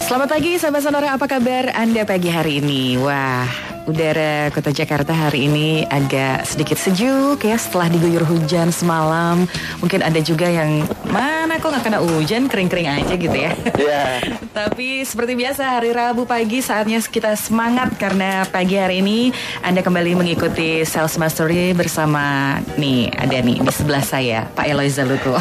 Selamat pagi sahabat Sonora, apa kabar Anda pagi hari ini? Wah, udara kota Jakarta hari ini agak sedikit sejuk ya setelah diguyur hujan semalam. Mungkin ada juga yang mana kok gak kena hujan, kering-kering aja gitu ya. Yeah. Tapi seperti biasa hari Rabu pagi saatnya kita semangat karena pagi hari ini Anda kembali mengikuti Sales Mastery bersama ada nih di sebelah saya Pak Eloy Zaluko.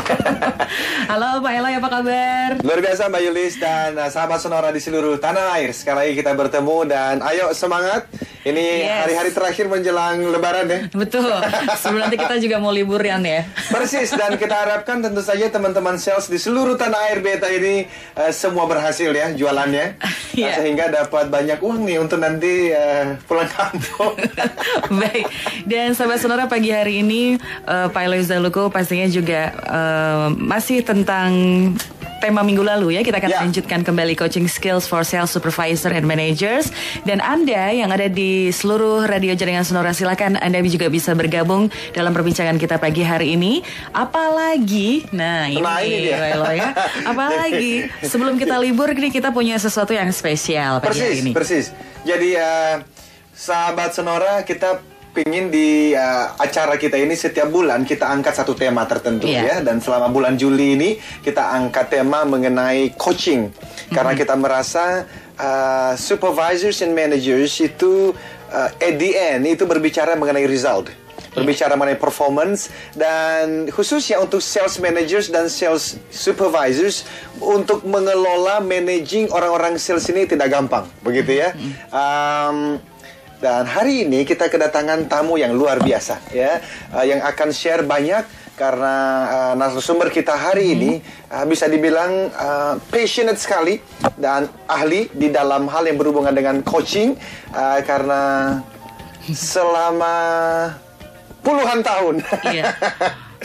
Halo Pak Eloy, apa kabar? Luar biasa Mbak Yulis dan sahabat Sonora di seluruh tanah air. Sekali lagi kita bertemu dan ayo semangat. Ini hari-hari terakhir menjelang Lebaran ya. Betul. Sebelum nanti kita juga mau liburan ya. Persis, dan kita harapkan tentu saja teman-teman sales di seluruh tanah air Beta ini semua berhasil ya jualannya. Sehingga dapat banyak uang nih untuk nanti pulang kampung. Baik. Dan sahabat Sonora, pagi hari ini Pak Eloy Zaluko pastinya juga masih tentang tema minggu lalu ya. Kita akan lanjutkan kembali coaching skills for sales supervisor and managers. Dan Anda yang ada di seluruh radio jaringan Sonora, silakan Anda juga bisa bergabung dalam perbincangan kita pagi hari ini. Apalagi, ini dia. Ya. Apalagi sebelum kita libur ini kita punya sesuatu yang spesial pagi hari ini. Persis. Jadi sahabat Sonora, kita pingin di acara kita ini setiap bulan kita angkat satu tema tertentu ya. Dan selama bulan Juli ini kita angkat tema mengenai coaching. Karena kita merasa supervisors and managers itu at the end itu berbicara mengenai result, berbicara mengenai performance, dan khususnya untuk sales managers dan sales supervisors untuk mengelola managing orang-orang sales ini tidak gampang, begitu ya. Dan hari ini kita kedatangan tamu yang luar biasa ya, yang akan share banyak karena narasumber kita hari ini bisa dibilang passionate sekali dan ahli di dalam hal yang berhubungan dengan coaching karena selama puluhan tahun. Iya.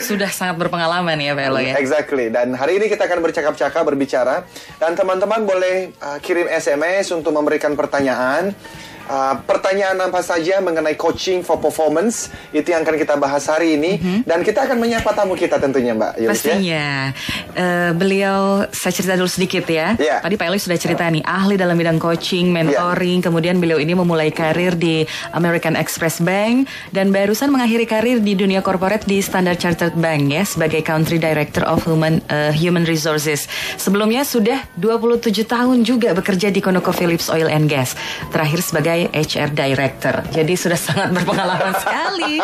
Sudah sangat berpengalaman ya Pak Eloy ya. Exactly. Dan hari ini kita akan bercakap-cakap, berbicara, dan teman-teman boleh kirim SMS untuk memberikan pertanyaan. Pertanyaan apa saja mengenai coaching for performance itu yang akan kita bahas hari ini. Dan kita akan menyapa tamu kita tentunya Mbak Yulis. Pastinya beliau, saya cerita dulu sedikit ya. Tadi Pak Eloy sudah cerita nih, ahli dalam bidang coaching, mentoring. Kemudian beliau ini memulai karir di American Express Bank dan barusan mengakhiri karir di dunia corporate di Standard Chartered Bank ya, sebagai Country Director of Human Resources. Sebelumnya sudah 27 tahun juga bekerja di ConocoPhillips Oil and Gas. Terakhir sebagai HR Director. Jadi sudah sangat berpengalaman sekali.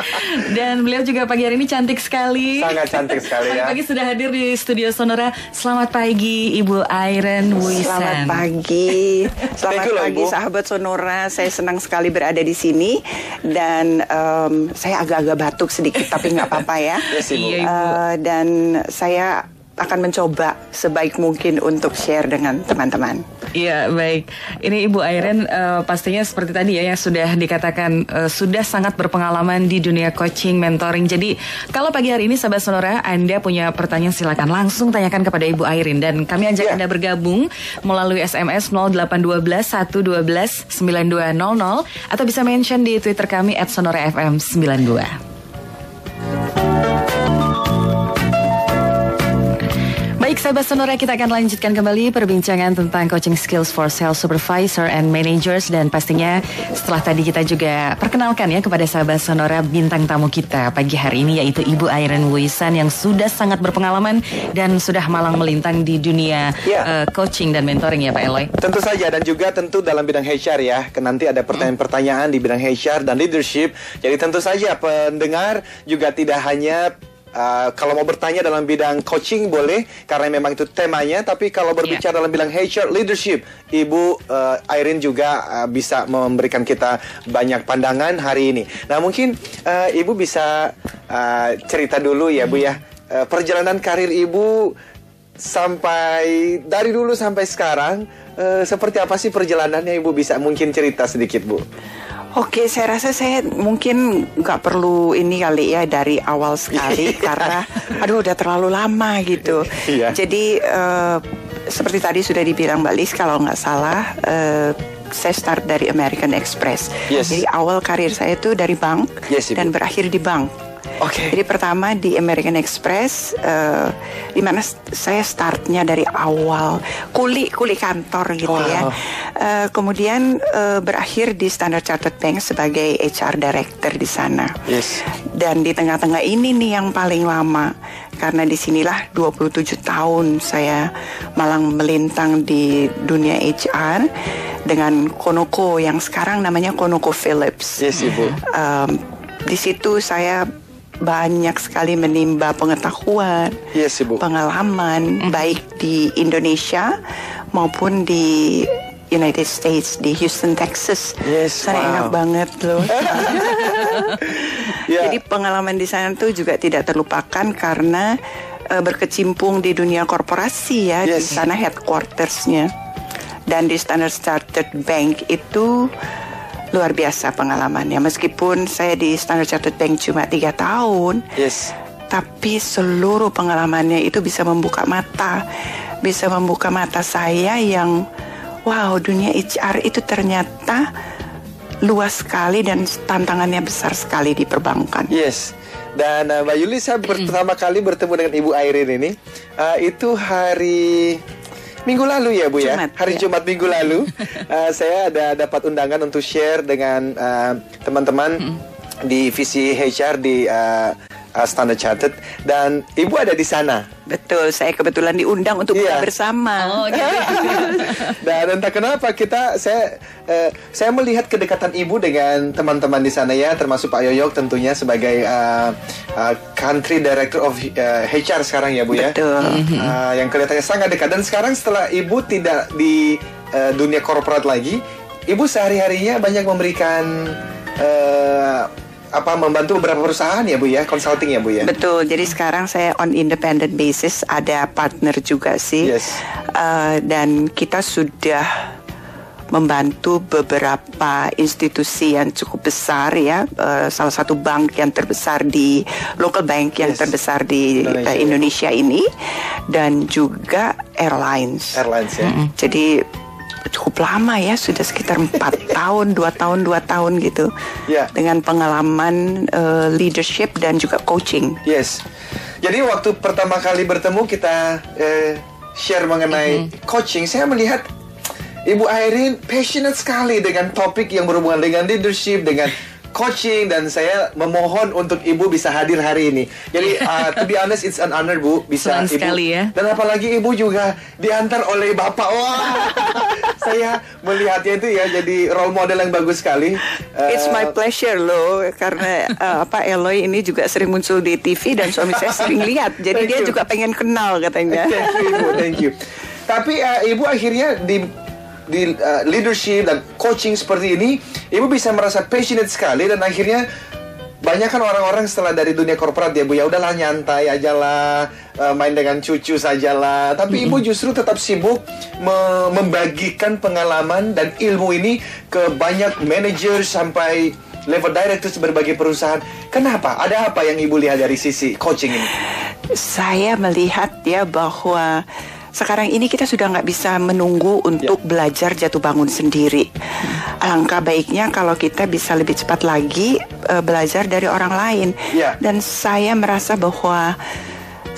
Dan beliau juga pagi hari ini cantik sekali. Sangat cantik sekali ya. Pagi sudah hadir di studio Sonora. Selamat pagi Ibu Airen Wuisan. Selamat pagi. Selamat pagi sahabat Sonora. Saya senang sekali berada di sini. Dan saya agak-agak batuk sedikit, tapi nggak apa-apa ya. Yes, Ibu. Dan saya akan mencoba sebaik mungkin untuk share dengan teman-teman. Iya, baik. Ini Ibu Airen pastinya seperti tadi ya yang sudah dikatakan sudah sangat berpengalaman di dunia coaching, mentoring. Jadi kalau pagi hari ini sahabat Sonora, Anda punya pertanyaan silakan langsung tanyakan kepada Ibu Airen dan kami ajak Anda bergabung melalui SMS 0812 112 9200 atau bisa mention di Twitter kami @sonorafm92. Baik sahabat Sonora, kita akan lanjutkan kembali perbincangan tentang coaching skills for sales supervisor and managers. Dan pastinya setelah tadi kita juga perkenalkan ya kepada sahabat Sonora bintang tamu kita pagi hari ini, yaitu Ibu Airen Wuisan yang sudah sangat berpengalaman dan sudah malang melintang di dunia coaching dan mentoring ya Pak Eloy. Tentu saja, dan juga tentu dalam bidang HR ya. Nanti ada pertanyaan-pertanyaan di bidang HR dan leadership. Jadi tentu saja pendengar juga tidak hanya kalau mau bertanya dalam bidang coaching boleh, karena memang itu temanya. Tapi kalau berbicara dalam bidang HR leadership, Ibu Airen juga bisa memberikan kita banyak pandangan hari ini. Nah mungkin Ibu bisa cerita dulu ya Bu ya, perjalanan karir Ibu sampai dari dulu sampai sekarang, seperti apa sih perjalanannya? Ibu bisa mungkin cerita sedikit Bu. Oke, saya rasa saya mungkin nggak perlu ini kali ya dari awal sekali karena udah terlalu lama gitu. Jadi seperti tadi sudah dibilang Mbak Lis, kalau nggak salah saya start dari American Express. Jadi awal karir saya itu dari bank dan berakhir di bank. Jadi pertama di American Express, di mana saya startnya dari awal kuli kantor gitu ya. Kemudian berakhir di Standard Chartered Bank sebagai HR Director di sana. Dan di tengah-tengah ini nih yang paling lama, karena disinilah 27 tahun saya malang melintang di dunia HR dengan Conoco yang sekarang namanya ConocoPhillips. Ibu. Di situ saya banyak sekali menimba pengetahuan, pengalaman baik di Indonesia maupun di United States, di Houston, Texas. Sana enak banget loh. Jadi pengalaman di sana tuh juga tidak terlupakan karena berkecimpung di dunia korporasi ya. Di sana headquartersnya. Dan di Standard Chartered Bank itu luar biasa pengalamannya. Meskipun saya di Standard Chartered Bank cuma 3 tahun, tapi seluruh pengalamannya itu bisa membuka mata saya yang wow, dunia HR itu ternyata luas sekali dan tantangannya besar sekali di perbankan. Dan Mbak Yuli, saya pertama kali bertemu dengan Ibu Irene ini itu hari Minggu lalu ya Bu ya, hari Jumat minggu lalu. Saya ada dapat undangan untuk share dengan teman-teman di visi HR di Standard Chartered, dan Ibu ada di sana. Betul, saya kebetulan diundang untuk buka bersama. Dan entah kenapa saya melihat kedekatan Ibu dengan teman-teman di sana ya, termasuk Pak Yoyok tentunya sebagai Country Director of HR sekarang ya Bu ya. Betul. Yang kelihatannya sangat dekat. Dan sekarang setelah Ibu tidak di dunia korporat lagi, Ibu sehari-harinya banyak memberikan membantu beberapa perusahaan ya Bu ya, consulting ya Bu ya. Betul, jadi sekarang saya on independent basis, ada partner juga sih. Dan kita sudah membantu beberapa institusi yang cukup besar ya. Salah satu bank yang terbesar di local bank yang terbesar di Indonesia ini, dan juga airlines ya. Jadi cukup lama ya, sudah sekitar 4 tahun, 2 tahun gitu. Dengan pengalaman leadership dan juga coaching. Jadi waktu pertama kali bertemu kita share mengenai coaching, saya melihat Ibu Irene passionate sekali dengan topik yang berhubungan dengan leadership, dengan coaching, dan saya memohon untuk Ibu bisa hadir hari ini. Jadi to be honest, it's an honor Bu bisa Ibu sekali ya. Dan apalagi Ibu juga diantar oleh Bapak. Saya melihatnya itu ya, jadi role model yang bagus sekali. It's my pleasure loh, karena Eloy ini juga sering muncul di TV dan suami saya sering lihat. Jadi dia juga pengen kenal katanya. Thank you. Tapi Ibu akhirnya di leadership dan coaching seperti ini, Ibu bisa merasa passionate sekali, dan akhirnya banyak kan orang-orang setelah dari dunia korporat ya Bu ya, udahlah nyantai aja lah, main dengan cucu sajalah. Tapi Ibu justru tetap sibuk membagikan pengalaman dan ilmu ini ke banyak manajer sampai level director berbagai perusahaan. Kenapa? Ada apa yang Ibu lihat dari sisi coaching ini? Saya melihat ya bahwa sekarang ini kita sudah nggak bisa menunggu untuk belajar jatuh bangun sendiri. Alangkah baiknya kalau kita bisa lebih cepat lagi belajar dari orang lain. Dan saya merasa bahwa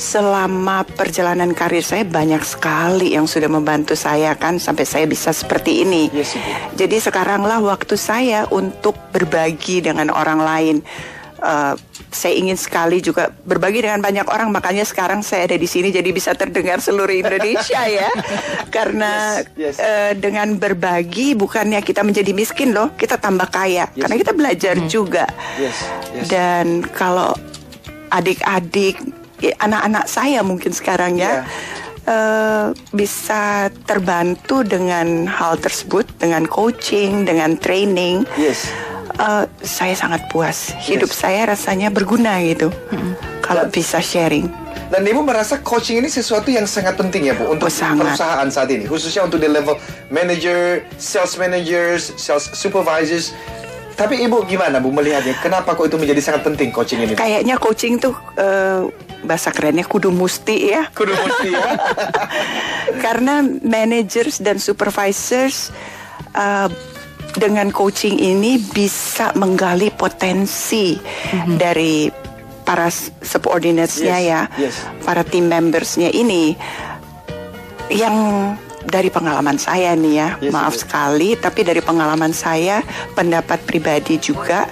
selama perjalanan karir saya banyak sekali yang sudah membantu saya kan sampai saya bisa seperti ini. Jadi sekaranglah waktu saya untuk berbagi dengan orang lain. Saya ingin sekali juga berbagi dengan banyak orang, makanya sekarang saya ada di sini jadi bisa terdengar seluruh Indonesia ya. Karena dengan berbagi bukannya kita menjadi miskin loh, kita tambah kaya karena kita belajar juga. Dan kalau adik-adik, anak-anak saya mungkin sekarang ya bisa terbantu dengan hal tersebut, dengan coaching, dengan training. Saya sangat puas. Hidup saya rasanya berguna gitu. Kalau bisa sharing. Dan Ibu merasa coaching ini sesuatu yang sangat penting ya Bu untuk perusahaan saat ini, khususnya untuk di level manager, sales managers, sales supervisors. Tapi Ibu gimana Bu melihatnya? Kenapa kok itu menjadi sangat penting coaching ini? Kayaknya coaching tuh bahasa kerennya kudu musti ya. Kudu musti ya. Karena managers dan supervisors dengan coaching ini bisa menggali potensi dari para subordinates-nya ya, para team members-nya ini yang dari pengalaman saya nih ya, maaf sekali, tapi dari pengalaman saya, pendapat pribadi juga,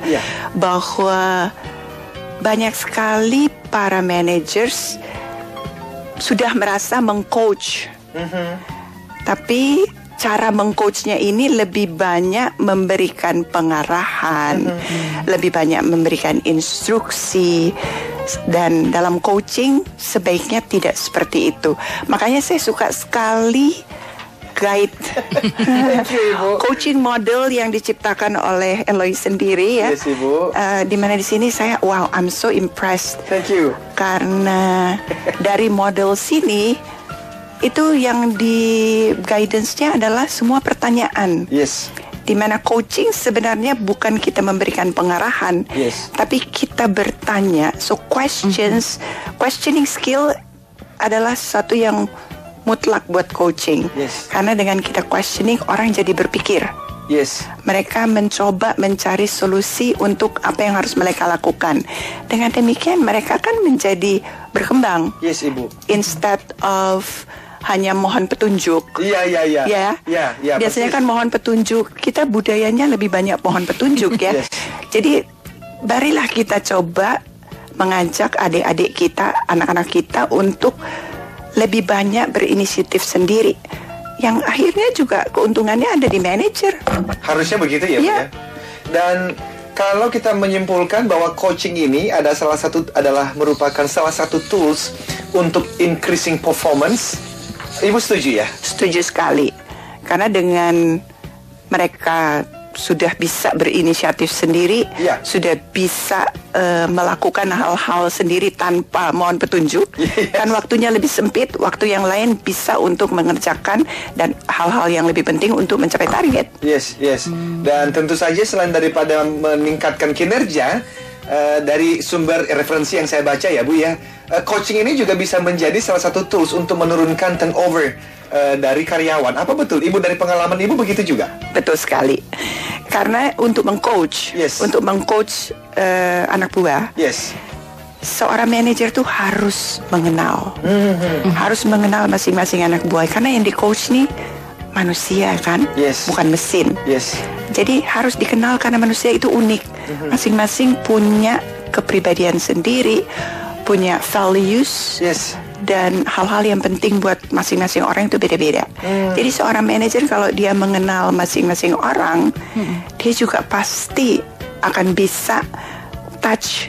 bahwa banyak sekali para managers sudah merasa mengcoach, tapi cara mengcoachnya ini lebih banyak memberikan pengarahan, lebih banyak memberikan instruksi. Dan dalam coaching sebaiknya tidak seperti itu. Makanya saya suka sekali guide coaching model yang diciptakan oleh Eloy sendiri ya. Yes, Ibu. Di mana di sini saya wow, I'm so impressed. Thank you. Karena dari model sini itu yang di guidance-nya adalah semua pertanyaan. Yes. Di mana coaching sebenarnya bukan kita memberikan pengarahan, tapi kita bertanya. So questioning skill adalah sesuatu yang mutlak buat coaching. Karena dengan kita questioning, orang jadi berpikir. Mereka mencoba mencari solusi untuk apa yang harus mereka lakukan. Dengan demikian mereka kan menjadi berkembang. Ibu. Instead of hanya mohon petunjuk. Iya. Biasanya kan mohon petunjuk. Kita budayanya lebih banyak mohon petunjuk ya. Jadi marilah kita coba mengajak adik-adik kita, anak-anak kita untuk lebih banyak berinisiatif sendiri. Yang akhirnya juga keuntungannya ada di manajer. Harusnya begitu ya, Bu ya. Dan kalau kita menyimpulkan bahwa coaching ini adalah merupakan salah satu tools untuk increasing performance. Ibu setuju ya? Setuju sekali. Karena dengan mereka sudah bisa berinisiatif sendiri, sudah bisa melakukan hal-hal sendiri tanpa mohon petunjuk, kan waktunya lebih sempit, waktu yang lain bisa untuk mengerjakan dan hal-hal yang lebih penting untuk mencapai target. Dan tentu saja selain daripada meningkatkan kinerja, dari sumber referensi yang saya baca ya Bu ya, coaching ini juga bisa menjadi salah satu tools untuk menurunkan turnover dari karyawan. Apa betul Ibu, dari pengalaman Ibu begitu juga? Betul sekali. Karena untuk mengcoach, anak buah, seorang manajer tuh harus mengenal, harus mengenal masing-masing anak buah. Karena yang di coach nih manusia kan, bukan mesin. Jadi harus dikenal karena manusia itu unik. Masing-masing punya kepribadian sendiri, punya values, dan hal-hal yang penting buat masing-masing orang itu beda-beda. Jadi seorang manajer kalau dia mengenal masing-masing orang, dia juga pasti akan bisa touch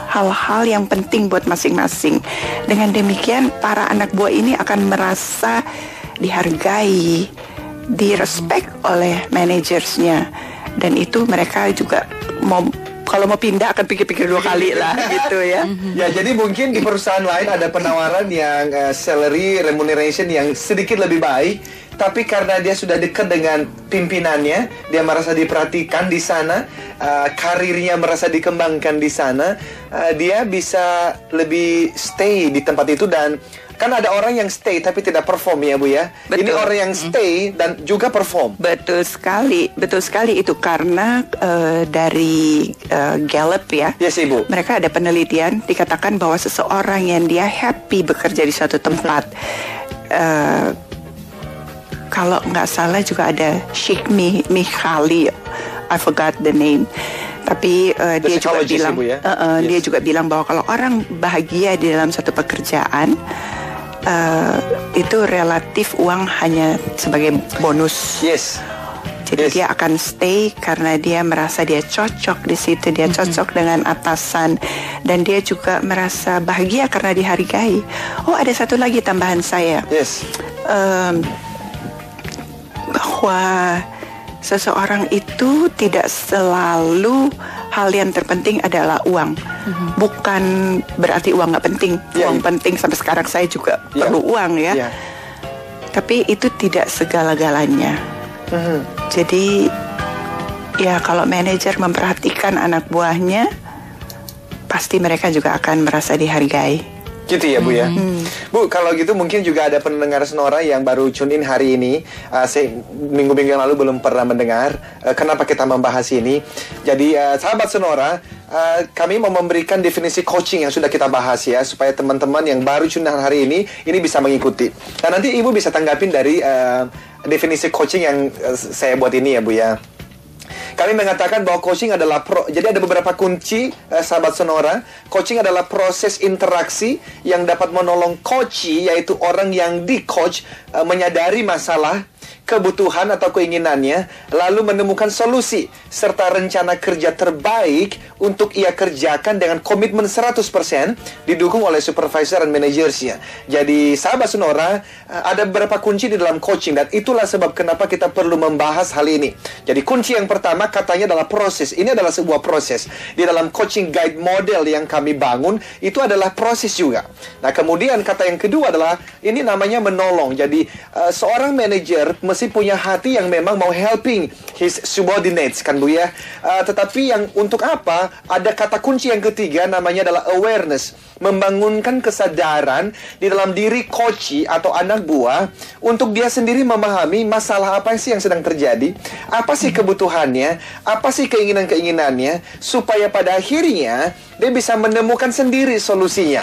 hal-hal yang penting buat masing-masing. Dengan demikian para anak buah ini akan merasa dihargai, direspek oleh manajersnya, dan itu mereka juga kalau mau pindah akan pikir-pikir 2 kali lah gitu ya. Ya, jadi mungkin di perusahaan lain ada penawaran yang salary remuneration yang sedikit lebih baik, tapi karena dia sudah dekat dengan pimpinannya, dia merasa diperhatikan di sana, karirnya merasa dikembangkan di sana, dia bisa lebih stay di tempat itu. Dan kan ada orang yang stay tapi tidak perform ya Bu ya. Betul. Ini orang yang stay dan juga perform. Betul sekali itu karena dari Gallup ya. Ibu. Mereka ada penelitian dikatakan bahwa seseorang yang dia happy bekerja di suatu tempat, kalau nggak salah juga ada Sheikh Mihaly, I forgot the name. Tapi dia juga bilang, dia juga bilang bahwa kalau orang bahagia di dalam satu pekerjaan, itu relatif uang hanya sebagai bonus. Jadi dia akan stay karena dia merasa dia cocok di situ, dia cocok dengan atasan, dan dia juga merasa bahagia karena dihargai. Oh, ada satu lagi tambahan saya. Bahwa seseorang itu tidak selalu hal yang terpenting adalah uang. Bukan berarti uang nggak penting. Uang penting, sampai sekarang saya juga perlu uang ya. Tapi itu tidak segala-galanya. Jadi ya kalau manajer memperhatikan anak buahnya, pasti mereka juga akan merasa dihargai. Gitu ya Bu ya. Bu, kalau gitu mungkin juga ada pendengar Sonora yang baru tune in hari ini. Minggu-minggu yang lalu belum pernah mendengar. Kenapa kita membahas ini? Jadi sahabat Sonora, kami mau memberikan definisi coaching yang sudah kita bahas ya, supaya teman-teman yang baru tune in hari ini bisa mengikuti. Dan nanti Ibu bisa tanggapin dari definisi coaching yang saya buat ini ya Bu ya. Kami mengatakan bahwa coaching adalah jadi ada beberapa kunci sahabat Sonora. Coaching adalah proses interaksi yang dapat menolong coachee, yaitu orang yang di-coach, menyadari masalah, kebutuhan atau keinginannya, lalu menemukan solusi serta rencana kerja terbaik untuk ia kerjakan dengan komitmen 100% didukung oleh supervisor dan manajersnya. Jadi sahabat Sonora, ada beberapa kunci di dalam coaching dan itulah sebab kenapa kita perlu membahas hal ini. Jadi kunci yang pertama katanya adalah proses. Ini adalah sebuah proses. Di dalam coaching guide model yang kami bangun, itu adalah proses juga. Nah kemudian kata yang kedua adalah, ini namanya menolong. Jadi seorang manajer mesti punya hati yang memang mau helping his subordinates kan Bu ya. Tetapi yang untuk apa? Ada kata kunci yang ketiga namanya adalah awareness. Membangunkan kesadaran di dalam diri coachee atau anak buah untuk dia sendiri memahami masalah apa sih yang sedang terjadi, apa sih kebutuhannya, apa sih keinginan-keinginannya, supaya pada akhirnya dia bisa menemukan sendiri solusinya.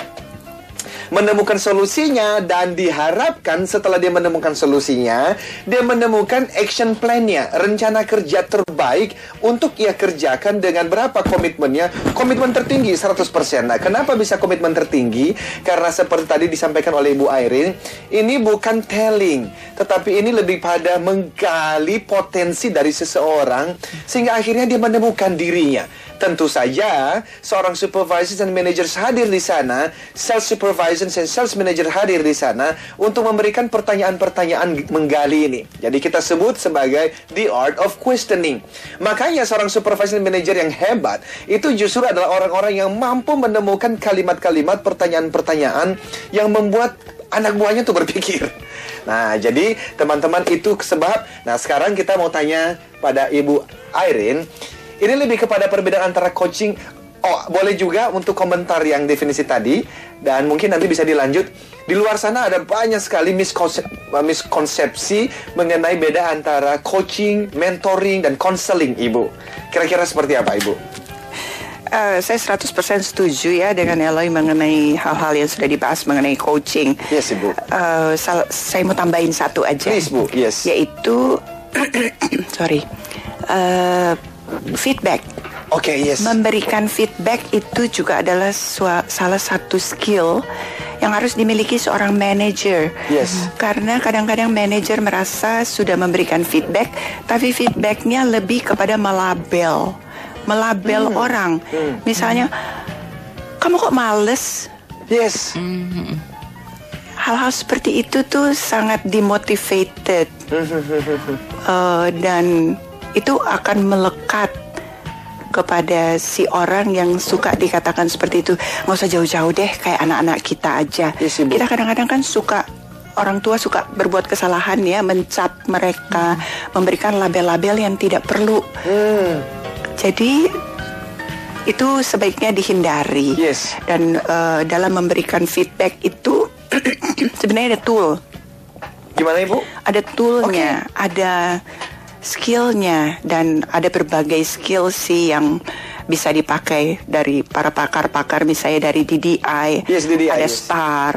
Menemukan solusinya, dan diharapkan setelah dia menemukan solusinya, dia menemukan action plan-nya, rencana kerja terbaik untuk ia kerjakan dengan berapa komitmennya. Komitmen tertinggi 100%. Nah, kenapa bisa komitmen tertinggi? Karena seperti tadi disampaikan oleh Ibu Irene, ini bukan telling, tetapi ini lebih pada menggali potensi dari seseorang sehingga akhirnya dia menemukan dirinya. Tentu saja seorang supervisor dan manager hadir di sana, sales supervisor dan sales manager hadir di sana untuk memberikan pertanyaan-pertanyaan menggali ini. Jadi kita sebut sebagai the art of questioning. Makanya seorang supervisor dan manager yang hebat itu justru adalah orang-orang yang mampu menemukan kalimat-kalimat, pertanyaan-pertanyaan yang membuat anak buahnya tuh berpikir. Nah, jadi teman-teman itu sebab. Nah, sekarang kita mau tanya pada Ibu Irene. Ini lebih kepada perbedaan antara coaching. Oh, boleh juga untuk komentar yang definisi tadi. Dan mungkin nanti bisa dilanjut. Di luar sana ada banyak sekali miskonsepsi mengenai beda antara coaching, mentoring, dan counseling, Ibu. Kira-kira seperti apa, Ibu? Saya 100% setuju ya dengan Eloy mengenai hal-hal yang sudah dibahas mengenai coaching. Yes, Ibu. Saya mau tambahin satu aja. Please, Bu. Yes. Yaitu feedback. Oke, yes. Memberikan feedback itu juga adalah salah satu skill yang harus dimiliki seorang manager. Yes. Karena kadang-kadang manager merasa sudah memberikan feedback, tapi feedbacknya lebih kepada melabel orang. Misalnya, kamu kok males? Yes. Hal-hal seperti itu tuh sangat demotivated. Dan itu akan melekat kepada si orang yang suka dikatakan seperti itu. Nggak usah jauh-jauh deh, kayak anak-anak kita aja. Yes, kita kadang-kadang kan orang tua suka berbuat kesalahan ya, mencap mereka, memberikan label-label yang tidak perlu. Jadi itu sebaiknya dihindari. Yes. Dan dalam memberikan feedback itu sebenarnya ada tool. Gimana, Ibu? Ada toolnya, ada skillnya, dan ada berbagai skill sih yang bisa dipakai dari para pakar-pakar, misalnya dari DDI, ada STAR,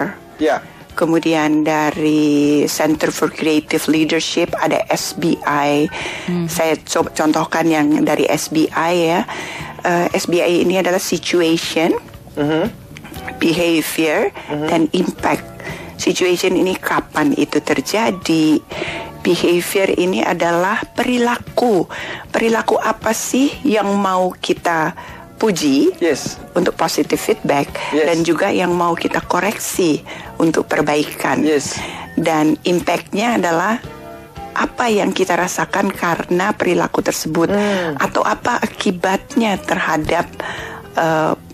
kemudian dari Center for Creative Leadership ada SBI. Saya contohkan yang dari SBI ya. SBI ini adalah situation, behavior, dan impact. Situation ini kapan itu terjadi. Behavior ini adalah perilaku. Perilaku apa sih yang mau kita puji untuk positive feedback, dan juga yang mau kita koreksi untuk perbaikan. Dan impactnya adalah apa yang kita rasakan karena perilaku tersebut, atau apa akibatnya terhadap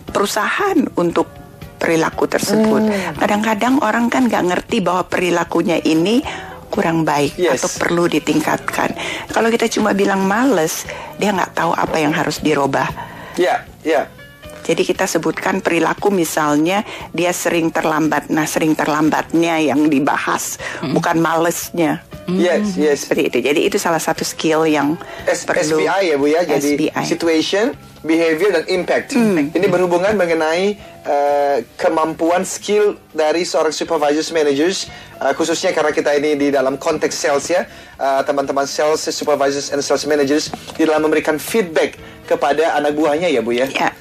perusahaan untuk perilaku tersebut. Kadang-kadang orang kan gak ngerti bahwa perilakunya ini kurang baik atau perlu ditingkatkan. Kalau kita cuma bilang males, dia nggak tahu apa yang harus dirubah. Jadi kita sebutkan perilaku misalnya dia sering terlambat. Nah, sering terlambatnya yang dibahas, bukan malesnya. Yes. Seperti itu. Jadi itu salah satu skill yang perlu. SBI ya Bu ya. Jadi SBI. situation, behavior dan impact. Ini berhubungan mengenai kemampuan skill dari seorang supervisors managers, khususnya karena kita ini di dalam konteks sales ya, teman-teman sales supervisors and sales managers di dalam memberikan feedback kepada anak buahnya ya Bu ya. Ya.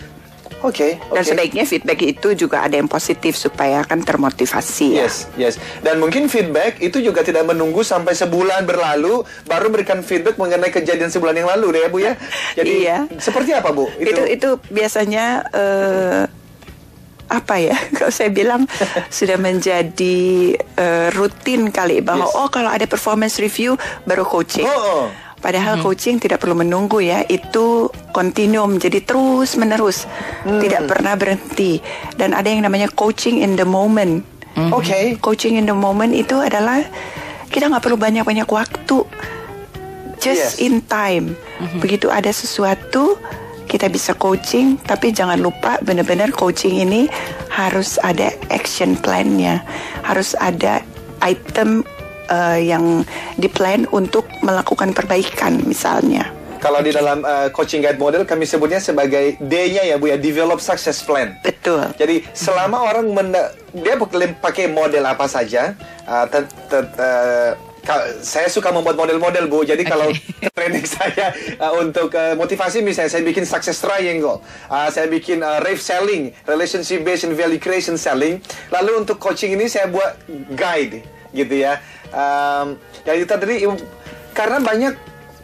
Oke. Dan sebaiknya feedback itu juga ada yang positif supaya kan termotivasi ya. Yes. Dan mungkin feedback itu juga tidak menunggu sampai sebulan berlalu baru berikan feedback mengenai kejadian sebulan yang lalu deh ya Bu ya. Jadi seperti apa Bu? Itu biasanya apa ya? Kalau saya bilang sudah menjadi rutin kali bahwa kalau ada performance review baru coaching. Padahal coaching tidak perlu menunggu ya, itu kontinum, jadi terus menerus, tidak pernah berhenti. Dan ada yang namanya coaching in the moment. Coaching in the moment itu adalah kita nggak perlu banyak-banyak waktu, just in time. Begitu ada sesuatu kita bisa coaching, tapi jangan lupa benar-benar coaching ini harus ada action plan-nya, harus ada item yang diplan untuk melakukan perbaikan misalnya. Kalau di dalam coaching guide model kami sebutnya sebagai D-nya ya Bu ya, develop success plan. Betul. Jadi selama orang dia pakai model apa saja, saya suka membuat model-model Bu. Jadi kalau training saya untuk motivasi misalnya saya bikin success triangle, saya bikin rave selling, relationship based and value creation selling. Lalu untuk coaching ini saya buat guide gitu ya. Jadi tadi karena banyak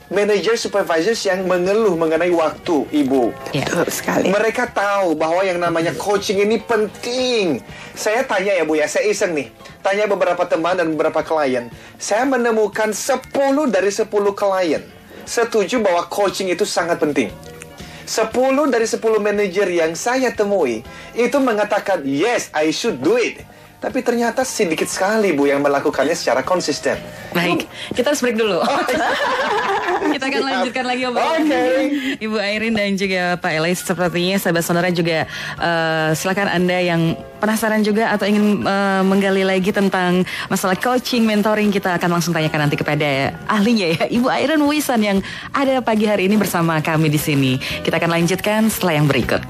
manager supervisors yang mengeluh mengenai waktu Ibu. Betul sekali. Mereka tahu bahwa yang namanya coaching ini penting. Saya tanya ya Bu ya, saya iseng nih, tanya beberapa teman dan beberapa klien. Saya menemukan 10 dari 10 klien setuju bahwa coaching itu sangat penting. 10 dari 10 manajer yang saya temui itu mengatakan yes, I should do it. Tapi ternyata sedikit sekali Bu yang melakukannya secara konsisten. Baik, kita harus break dulu. Kita akan lanjutkan lagi obrolan Ibu Irene dan juga Pak Elis. Sepertinya sahabat Sonora juga silakan Anda yang penasaran juga atau ingin menggali lagi tentang masalah coaching, mentoring, kita akan langsung tanyakan nanti kepada ahlinya ya, Ibu Irene Wisan yang ada pagi hari ini bersama kami di sini. Kita akan lanjutkan setelah yang berikut.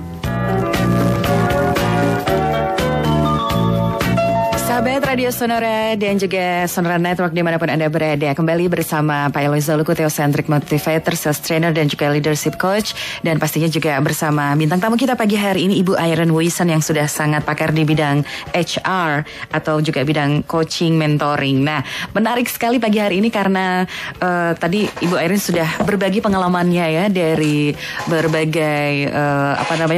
Sahabat Radio Sonora dan juga Sonora Network dimanapun Anda berada, kembali bersama Pak Eloy Zaluku, Theocentric Motivator, Sales Trainer dan juga Leadership Coach. Dan pastinya juga bersama bintang tamu kita pagi hari ini, Ibu Irene Wisan yang sudah sangat pakar di bidang HR atau juga bidang coaching, mentoring. Nah, menarik sekali pagi hari ini karena tadi Ibu Irene sudah berbagi pengalamannya ya dari berbagai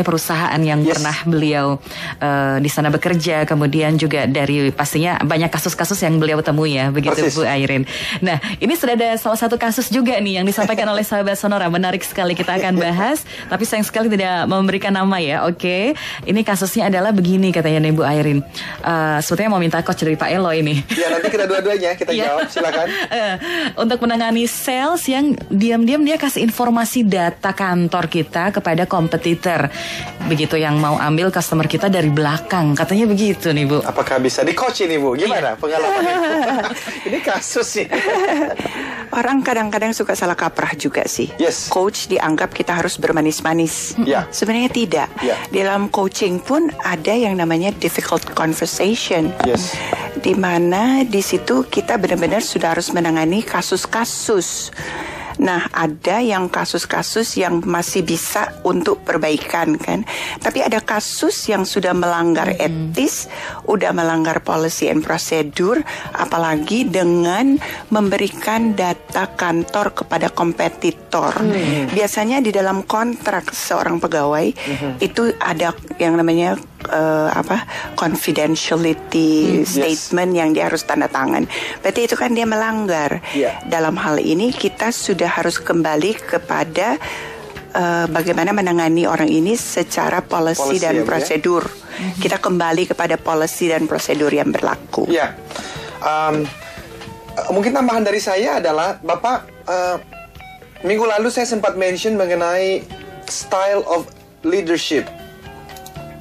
perusahaan yang pernah beliau di sana bekerja, kemudian juga dari pastinya banyak kasus-kasus yang beliau temui ya, begitu Bu Irene. Nah, ini sudah ada salah satu kasus juga nih yang disampaikan oleh sahabat Sonora, menarik sekali, kita akan bahas, tapi sayang sekali tidak memberikan nama ya. Oke, ini kasusnya adalah begini katanya nih Bu Irene. Sebetulnya mau minta coach dari Pak Eloy ini. Ya, nanti kita dua-duanya kita jawab, silakan. Untuk menangani sales yang diam-diam dia kasih informasi data kantor kita kepada kompetitor, begitu, yang mau ambil customer kita dari belakang, katanya begitu nih Bu. Apakah bisa di coach ini Bu? Gimana pengalamannya? Ini kasus sih. Orang kadang-kadang suka salah kaprah juga sih. Coach dianggap kita harus bermanis-manis. Sebenarnya tidak. Di dalam coaching pun ada yang namanya difficult conversation. Di mana di situ kita benar-benar sudah harus menangani kasus-kasus. Nah, ada yang kasus-kasus yang masih bisa untuk perbaikan kan. Tapi ada kasus yang sudah melanggar etis, udah melanggar policy and procedure, apalagi dengan memberikan data kantor kepada kompetitor. Biasanya di dalam kontrak seorang pegawai itu ada yang namanya confidentiality statement yang dia harus tanda tangan. Berarti itu kan dia melanggar. Dalam hal ini kita sudah harus kembali kepada bagaimana menangani orang ini secara policy dan prosedur. Kita kembali kepada policy dan prosedur yang berlaku. Mungkin tambahan dari saya adalah Bapak, minggu lalu saya sempat mention mengenai style of leadership.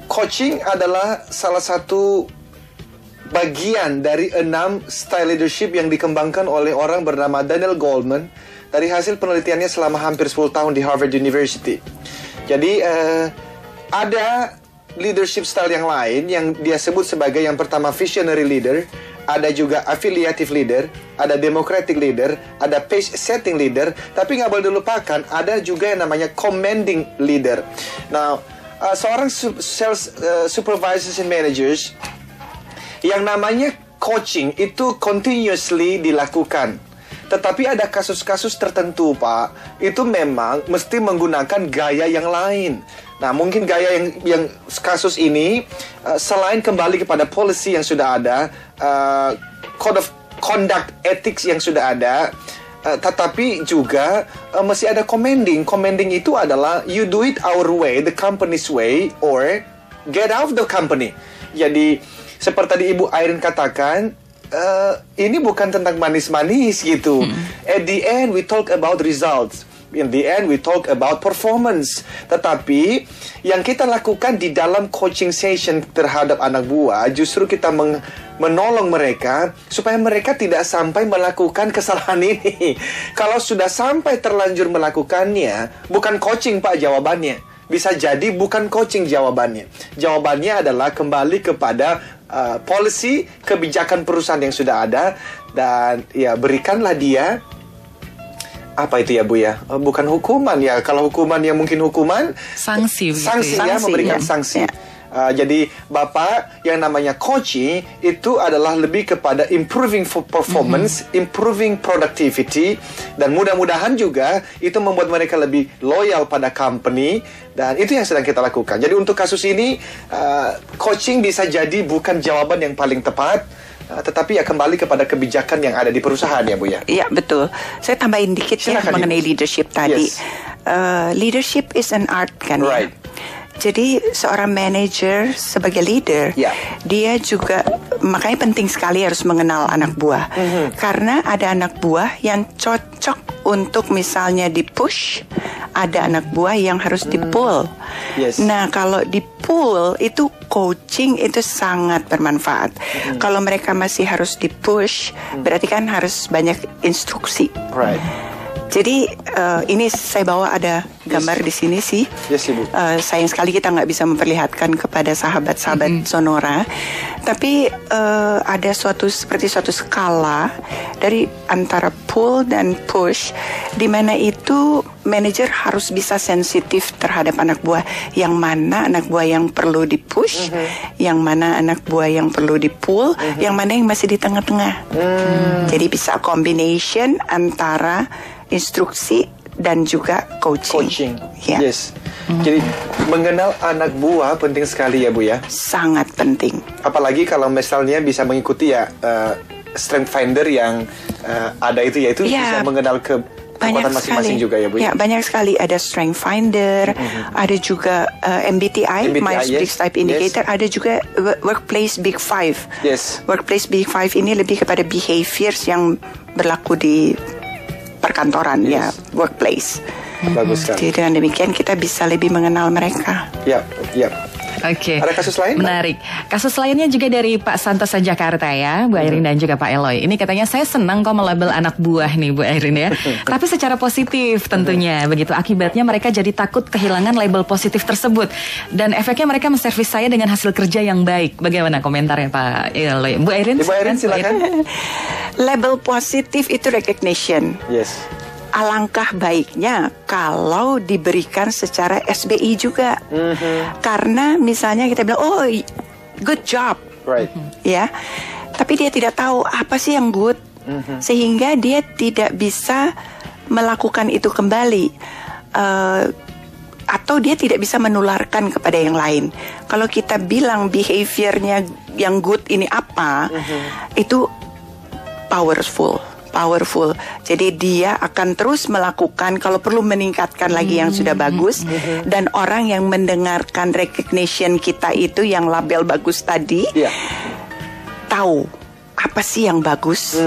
coaching adalah salah satu bagian dari 6 style leadership yang dikembangkan oleh orang bernama Daniel Goleman dari hasil penelitiannya selama hampir 10 tahun di Harvard University. Jadi ada leadership style yang lain yang dia sebut sebagai yang pertama visionary leader, ada juga affiliative leader, ada democratic leader, ada pace setting leader, tapi nggak boleh dilupakan ada juga yang namanya commanding leader. Nah, seorang sales supervisors and managers yang namanya coaching itu continuously dilakukan. Tetapi ada kasus-kasus tertentu, Pak, itu memang mesti menggunakan gaya yang lain. Nah, mungkin gaya yang kasus ini selain kembali kepada policy yang sudah ada, code of conduct ethics yang sudah ada, tetapi juga mesti ada commanding. Commanding itu adalah you do it our way, the company's way, or get out of the company. Jadi seperti tadi Ibu Irene katakan, ini bukan tentang manis-manis gitu. At the end we talk about results. In the end we talk about performance. Tetapi yang kita lakukan di dalam coaching session terhadap anak buah, justru kita menolong mereka supaya mereka tidak sampai melakukan kesalahan ini. Kalau sudah sampai terlanjur melakukannya, bukan coaching, Pak, jawabannya. Bisa jadi bukan coaching jawabannya. Jawabannya adalah kembali kepada policy, kebijakan perusahaan yang sudah ada, dan ya berikanlah dia apa itu ya Bu ya? Bukan hukuman ya. Kalau hukuman ya mungkin hukuman sanksi ya, memberikan sanksi. Jadi Bapak yang namanya coaching itu adalah lebih kepada improving performance, improving productivity, dan mudah-mudahan juga itu membuat mereka lebih loyal pada company, dan itu yang sedang kita lakukan. Jadi untuk kasus ini coaching bisa jadi bukan jawaban yang paling tepat, tetapi ya kembali kepada kebijakan yang ada di perusahaan ya Bu ya. Iya betul. Saya tambahin dikit ya mengenai leadership tadi. Yes. Leadership is an art kan right. ya. Jadi seorang manager sebagai leader, dia juga makanya penting sekali harus mengenal anak buah. Karena ada anak buah yang cocok untuk misalnya di-push, ada anak buah yang harus di-pull. Yes. Nah, kalau di-pull itu coaching itu sangat bermanfaat. Kalau mereka masih harus di-push, berarti kan harus banyak instruksi. Right. Jadi ini saya bawa ada gambar di sini sih. Yes, Ibu. Sayang sekali kita nggak bisa memperlihatkan kepada sahabat-sahabat Sonora. Tapi ada seperti suatu skala dari antara pull dan push, di mana itu manajer harus bisa sensitif terhadap anak buah. Yang mana anak buah yang perlu di-push, yang mana anak buah yang perlu di-pull, yang mana yang masih di tengah-tengah. Jadi bisa combination antara instruksi dan juga coaching. Yeah. Yes. Jadi mengenal anak buah penting sekali ya Bu ya. Sangat penting. Apalagi kalau misalnya bisa mengikuti ya strength finder yang ada itu, yaitu bisa mengenal kekuatan masing-masing juga ya Bu. Ya, banyak sekali. Ada strength finder, ada juga MBTI, Myers-Briggs Type Indicator, ada juga Workplace Big Five. Yes. Workplace Big Five ini lebih kepada behaviors yang berlaku di perkantoran, ya, workplace. Bagus sekali. Jadi dengan demikian kita bisa lebih mengenal mereka. Ya. Oke. Ada kasus lain? Menarik. Kasus lainnya juga dari Pak Santosa Jakarta ya, Bu Irene dan juga Pak Eloy. Ini katanya saya senang kok melabel anak buah nih Bu Irene ya. Tapi secara positif tentunya begitu. Akibatnya mereka jadi takut kehilangan label positif tersebut. Dan efeknya mereka menservis saya dengan hasil kerja yang baik. Bagaimana komentarnya Pak Eloy? Bu Irene? Bu Irene silakan. Label positif itu recognition. Yes. Alangkah baiknya kalau diberikan secara SBI juga. Karena misalnya kita bilang, oh good job, right. Ya, tapi dia tidak tahu apa sih yang good, sehingga dia tidak bisa melakukan itu kembali, atau dia tidak bisa menularkan kepada yang lain. Kalau kita bilang behaviornya yang good ini apa, itu powerful. Jadi dia akan terus melakukan, kalau perlu meningkatkan lagi yang sudah bagus. Dan orang yang mendengarkan recognition kita itu, yang label bagus tadi, tahu apa sih yang bagus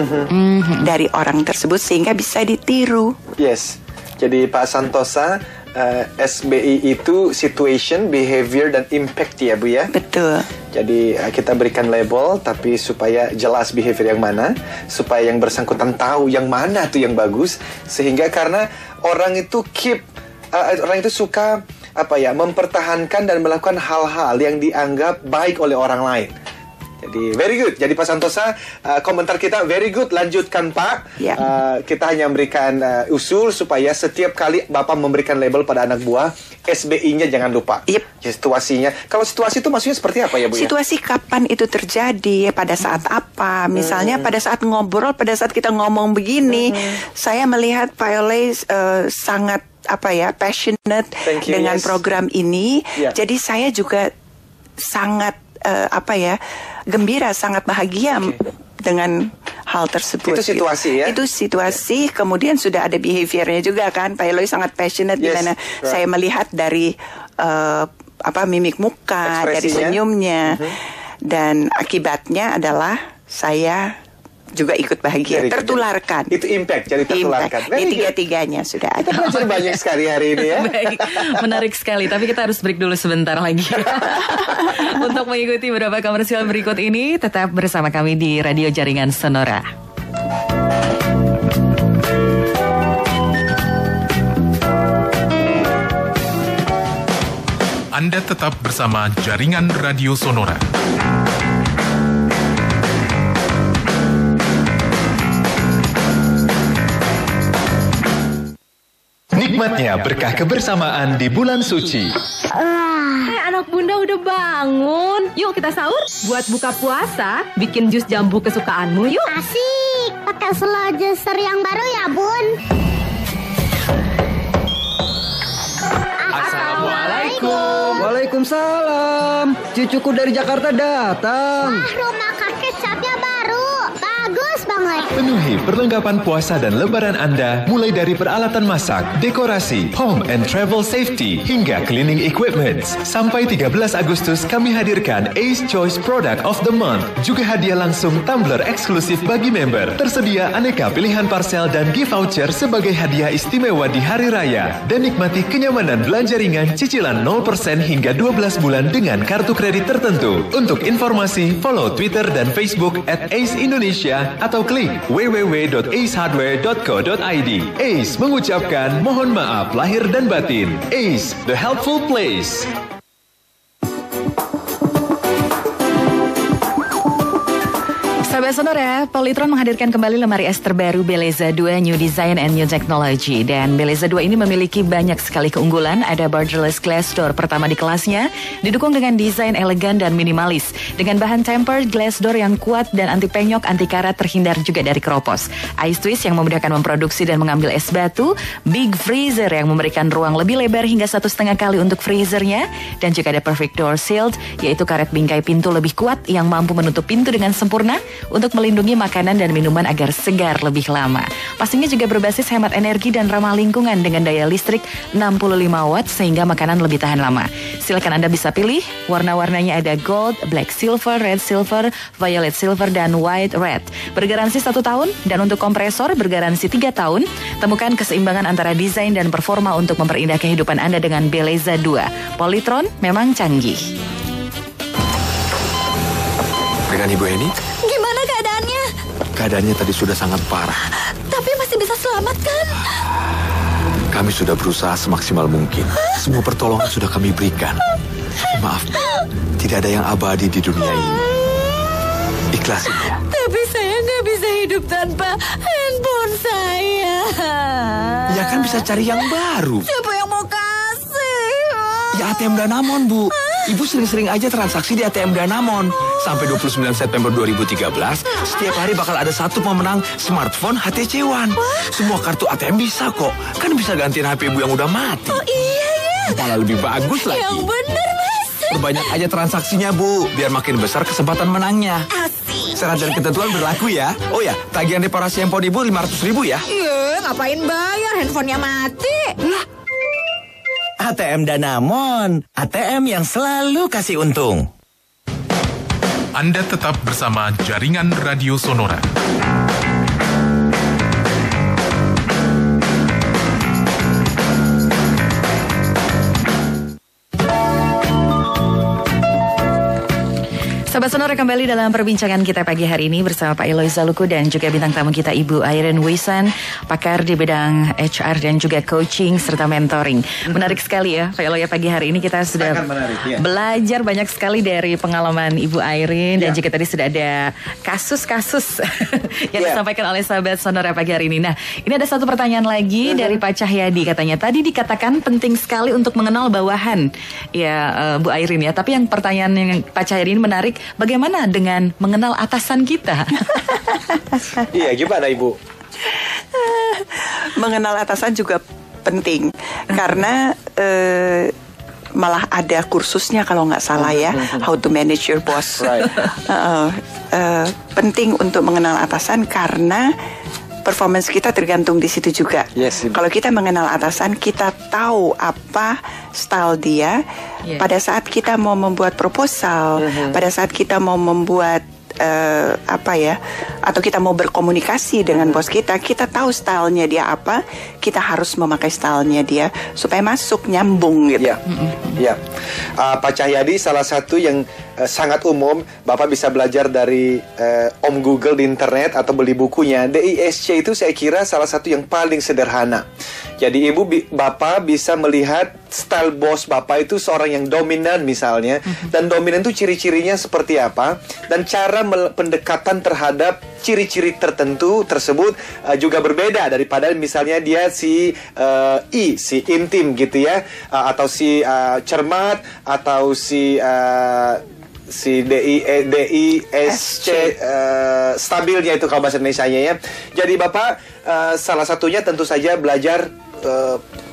dari orang tersebut, sehingga bisa ditiru. Yes. Jadi Pak Santosa, SBI itu situation, behavior, dan impact ya Bu ya. Betul. Jadi kita berikan label, tapi supaya jelas behavior yang mana, supaya yang bersangkutan tahu yang mana tuh yang bagus, sehingga karena orang itu orang itu suka mempertahankan dan melakukan hal-hal yang dianggap baik oleh orang lain. Jadi very good. Jadi Pak Santosa, komentar kita very good. Lanjutkan Pak. Kita hanya memberikan usul supaya setiap kali Bapak memberikan label pada anak buah, SBI-nya jangan lupa. Situasinya. Kalau situasi itu maksudnya seperti apa ya Bu? Situasi kapan itu terjadi, pada saat apa? Misalnya pada saat ngobrol, pada saat kita ngomong begini, saya melihat Pak Yole sangat passionate dengan program ini. Jadi saya juga sangat gembira, sangat bahagia dengan hal tersebut. Itu situasi ya? Itu situasi, kemudian sudah ada behaviornya juga kan. Pak Eloy sangat passionate di mana saya melihat dari mimik muka, ekspresinya, dari senyumnya. Dan akibatnya adalah saya juga ikut bahagia, tertularkan. Itu impact, jadi tertularkan. Tiga-tiganya sudah ada. Kita belajar banyak sekali hari ini ya. Baik, menarik sekali. Tapi kita harus break dulu sebentar lagi. Untuk mengikuti beberapa komersial berikut ini, tetap bersama kami di Radio Jaringan Sonora. Anda tetap bersama Jaringan Radio Sonora. Nikmatnya berkah kebersamaan di bulan suci. Anak bunda udah bangun. Yuk kita sahur. Buat buka puasa, bikin jus jambu kesukaanmu yuk. Asik. Pakai slow juicer yang baru ya bun. Assalamualaikum. Waalaikumsalam. Cucuku dari Jakarta datang. Wah, rumah kakek catnya baru. Bagus banget. Penuhi perlengkapan puasa dan lebaran Anda mulai dari peralatan masak, dekorasi, home and travel safety, hingga cleaning equipment. Sampai 13 Agustus kami hadirkan Ace Choice Product of the Month. Juga hadiah langsung tumbler eksklusif bagi member. Tersedia aneka pilihan parcel dan gift voucher sebagai hadiah istimewa di Hari Raya. Dan nikmati kenyamanan belanja ringan cicilan 0% hingga 12 bulan dengan kartu kredit tertentu. Untuk informasi, follow Twitter dan Facebook @Ace Indonesia atau klik www.acehardware.co.id. Ace mengucapkan mohon maaf lahir dan batin. Ace, the helpful place. Sahabat Sonora, Polytron menghadirkan kembali lemari es terbaru Beleza 2 New Design and New Technology. Dan Beleza 2 ini memiliki banyak sekali keunggulan. Ada borderless glass door pertama di kelasnya, didukung dengan desain elegan dan minimalis. Dengan bahan tempered glass door yang kuat dan anti penyok, anti karat, terhindar juga dari keropos. Ice twist yang memudahkan memproduksi dan mengambil es batu. Big freezer yang memberikan ruang lebih lebar hingga 1,5 kali untuk freezernya. Dan juga ada perfect door sealed, yaitu karet bingkai pintu lebih kuat yang mampu menutup pintu dengan sempurna untuk melindungi makanan dan minuman agar segar lebih lama. Pastinya juga berbasis hemat energi dan ramah lingkungan dengan daya listrik 65 watt sehingga makanan lebih tahan lama. Silakan Anda bisa pilih, warna-warnanya ada gold, black silver, red silver, violet silver, dan white red. Bergaransi 1 tahun dan untuk kompresor bergaransi 3 tahun. Temukan keseimbangan antara desain dan performa untuk memperindah kehidupan Anda dengan Beleza 2. Polytron memang canggih. Dengan Ibu Eni? Gimana keadaannya? Keadaannya tadi sudah sangat parah. Tapi masih bisa selamat kan? Kami sudah berusaha semaksimal mungkin. Semua pertolongan sudah kami berikan. Maaf, tidak ada yang abadi di dunia ini. Ikhlasin ya. Tapi saya nggak bisa hidup tanpa handphone saya. Ya kan bisa cari yang baru. Siapa yang mau kasih? Ya ATM Danamon, Bu. Ibu sering-sering aja transaksi di ATM Danamon. Sampai 29 September 2013, setiap hari bakal ada satu pemenang smartphone HTC One. Semua kartu ATM bisa kok. Kan bisa gantiin HP Ibu yang udah mati. Oh iya ya. Malah lebih bagus lagi. Yang bener Mas. Perbanyak aja transaksinya, Bu, biar makin besar kesempatan menangnya. Asik. Syarat dan ketentuan berlaku ya. Oh ya, tagihan reparasi handphone Ibu 500.000 ya. Iya, ngapain bayar, handphonenya mati. Lah, ATM Danamon, ATM yang selalu kasih untung. Anda tetap bersama Jaringan Radio Sonora. Sobat Sonora, kembali dalam perbincangan kita pagi hari ini bersama Pak Eloy Zaluku dan juga bintang tamu kita Ibu Irene Wisan, pakar di bidang HR dan juga coaching serta mentoring. Menarik sekali ya Pak Eloy, pagi hari ini kita sudah belajar banyak sekali dari pengalaman Ibu Irene dan juga tadi sudah ada kasus-kasus yang disampaikan oleh sahabat Sonora pagi hari ini. Nah, ini ada satu pertanyaan lagi dari Pak Cahyadi, katanya tadi dikatakan penting sekali untuk mengenal bawahan ya Bu Irene ya, tapi yang pertanyaan yang Pak Cahyadi ini menarik, bagaimana dengan mengenal atasan kita? Iya, gimana Ibu? Mengenal atasan juga penting karena malah ada kursusnya kalau nggak salah ya, how to manage your boss. Penting untuk mengenal atasan karena performance kita tergantung di situ juga. Kalau kita mengenal atasan, kita tahu apa style dia. Pada saat kita mau membuat proposal, pada saat kita mau membuat atau kita mau berkomunikasi dengan bos kita tahu stylenya dia apa, kita harus memakai stylenya dia supaya masuk, nyambung gitu. Pak Cahyadi, salah satu yang sangat umum, Bapak bisa belajar dari Om Google di internet atau beli bukunya. DISC itu saya kira salah satu yang paling sederhana. Jadi Bapak bisa melihat style bos Bapak itu seorang yang dominan misalnya, dan dominan itu ciri-cirinya seperti apa, dan cara pendekatan terhadap ciri-ciri tertentu tersebut juga berbeda daripada misalnya dia si intim gitu ya, atau si cermat, atau si DISC stabilnya itu kalau bahasa Indonesianya ya. Jadi Bapak salah satunya tentu saja belajar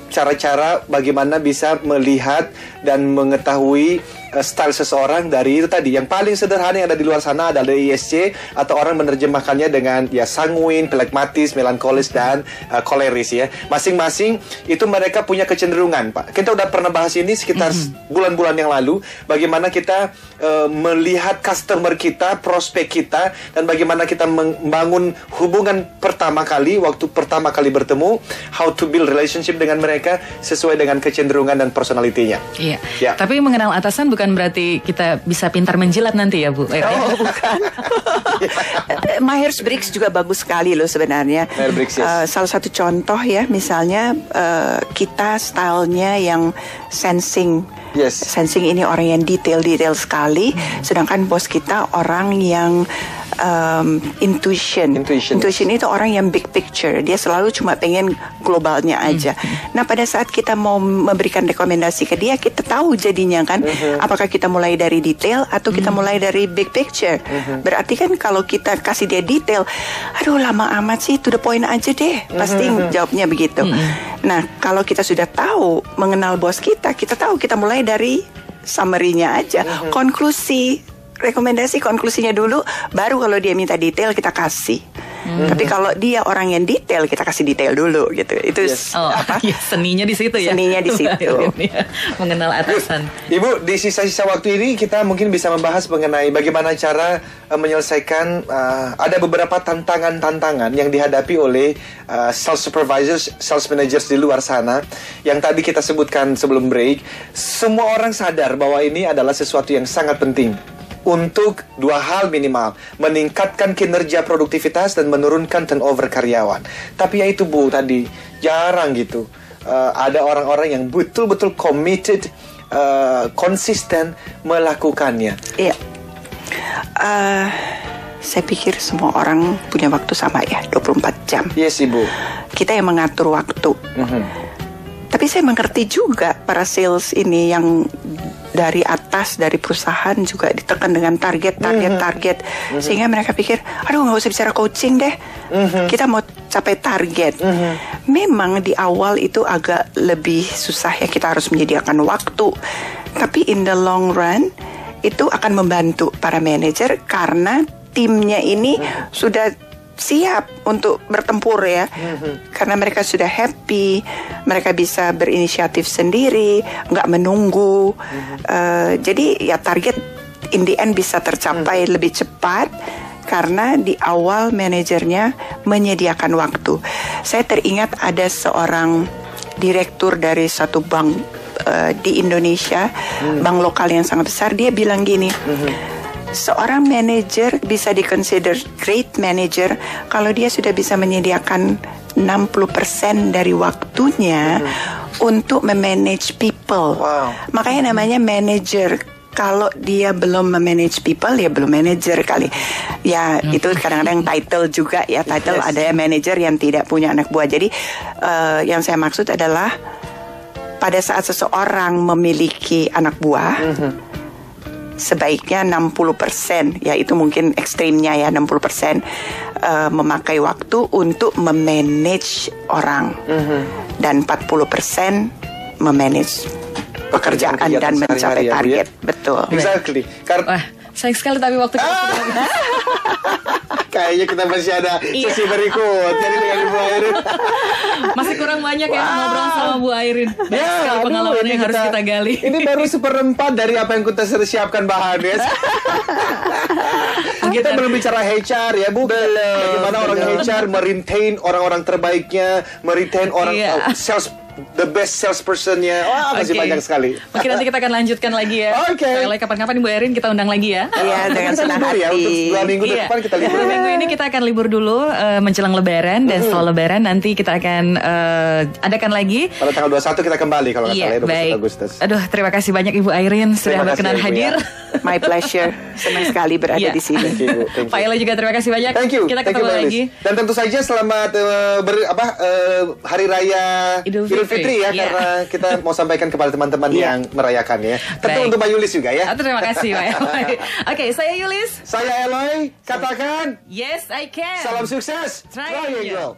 cara-cara bagaimana bisa melihat dan mengetahui style seseorang dari itu tadi. Yang paling sederhana yang ada di luar sana adalah ISC, atau orang menerjemahkannya dengan ya sanguin, phlegmatis, melankolis, dan koleris ya. Masing-masing itu mereka punya kecenderungan, Pak. Kita udah pernah bahas ini sekitar bulan-bulan yang lalu, bagaimana kita melihat customer kita, prospek kita, dan bagaimana kita membangun hubungan pertama kali, waktu pertama kali bertemu, how to build relationship dengan mereka sesuai dengan kecenderungan dan personalitinya. Iya. Tapi mengenal atasan bukan berarti kita bisa pintar menjilat nanti ya Bu? Oh bukan. Myers-Briggs juga bagus sekali loh sebenarnya. Salah satu contoh ya, misalnya kita stylenya yang sensing. Sensing ini orang yang detail sekali, sedangkan bos kita orang yang intuition itu orang yang big picture. Dia selalu cuma pengen globalnya aja. Nah pada saat kita mau memberikan rekomendasi ke dia, kita tahu jadinya kan, apakah kita mulai dari detail atau kita mulai dari big picture. Berarti kan kalau kita kasih dia detail, aduh lama amat sih, to the point aja deh, pasti jawabnya begitu. Nah kalau kita sudah tahu mengenal bos kita tahu kita mulai dari summary-nya aja, rekomendasi konklusinya dulu, baru kalau dia minta detail kita kasih. Tapi kalau dia orang yang detail, kita kasih detail dulu gitu. Itu seninya di situ ya. Seninya di situ. Mengenal atasan. Ibu, di sisa-sisa waktu ini kita mungkin bisa membahas mengenai bagaimana cara menyelesaikan ada beberapa tantangan-tantangan yang dihadapi oleh sales supervisors, sales managers di luar sana, yang tadi kita sebutkan sebelum break. Semua orang sadar bahwa ini adalah sesuatu yang sangat penting untuk dua hal minimal: meningkatkan kinerja produktivitas dan menurunkan turnover karyawan. Tapi ya itu Bu, tadi jarang gitu ada orang-orang yang betul-betul committed, konsisten melakukannya. Iya. Saya pikir semua orang punya waktu sama ya, 24 jam. Yes Ibu. Kita yang mengatur waktu. Tapi saya mengerti juga para sales ini yang dari atas, dari perusahaan juga ditekan dengan target. Sehingga mereka pikir, aduh nggak usah bicara coaching deh, kita mau capai target. Memang di awal itu agak lebih susah ya, kita harus menyediakan waktu. Tapi in the long run itu akan membantu para manajer karena timnya ini sudah siap untuk bertempur ya, karena mereka sudah happy, mereka bisa berinisiatif sendiri, nggak menunggu. Jadi ya target in the end bisa tercapai lebih cepat karena di awal manajernya menyediakan waktu. Saya teringat ada seorang direktur dari satu bank di Indonesia, bank lokal yang sangat besar. Dia bilang gini, seorang manajer bisa di-consider great manager kalau dia sudah bisa menyediakan 60% dari waktunya untuk memanage people. Makanya namanya manager. Kalau dia belum memanage people, ya belum manager kali. Ya itu kadang-kadang title juga ya. Title ada manager yang tidak punya anak buah. Jadi yang saya maksud adalah pada saat seseorang memiliki anak buah, sebaiknya 60%, ya itu mungkin ekstrimnya ya 60%, memakai waktu untuk memanage orang, dan 40% memanage pekerjaan dan mencapai target. Betul. Exactly. Sayang sekali tapi waktu kita sudah kayaknya kita masih ada sesi berikut. Jadi dengan Ibu Airin masih kurang banyak ya ngobrol sama Bu Airin. Banyak pengalaman yang harus kita gali. Ini baru 1/4 dari apa yang kita siapkan bahannya. Kita belum bicara HR ya Bu. Bagaimana orang HR merintain orang-orang terbaiknya, merintain orang the best salespersonnya. Masih banyak sekali. Mungkin nanti kita akan lanjutkan lagi ya. Kapan-kapan Ibu Airin kita undang lagi ya. Iya, dengan senang hati. Ya, untuk 2 minggu depan kita libur. 2 minggu ini kita akan libur dulu menjelang Lebaran, dan setelah Lebaran nanti kita akan adakan lagi. Pada tanggal 21 kita kembali kalau nggak salah 21 Agustus. Aduh, terima kasih banyak Ibu Airin sudah berkenan hadir. My pleasure. Senang sekali berada di sini. Pak Elo juga terima kasih banyak. Kita ketemu lagi. Dan tentu saja selamat Hari Raya Idul Fitri ya, karena kita mau sampaikan kepada teman-teman yang merayakannya. Tentu untuk Mbak Yulis juga ya. Terima kasih Mbak Eloy. Oke, saya Yulis. Saya Eloy. Katakan Yes, I can. Salam sukses. Triangle.